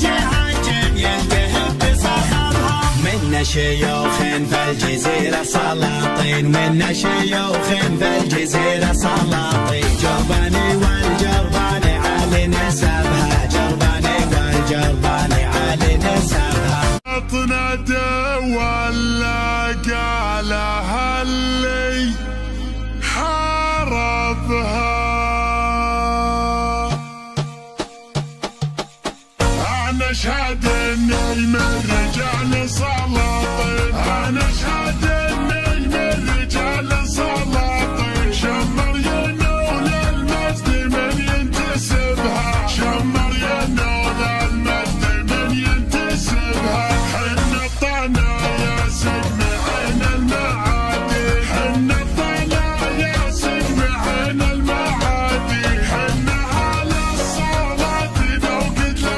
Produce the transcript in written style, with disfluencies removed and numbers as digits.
تهجم ينتهب بصخبها. منا شيوخ في الجزيرة سلاطين، منا شيوخ في الجزيرة سلاطين. جرباني والجرباني علي نسبها، جرباني والجرباني علي نسبها. اطنده ولا قالها اللي حاربها. انا اشهد اني من رجال صلاح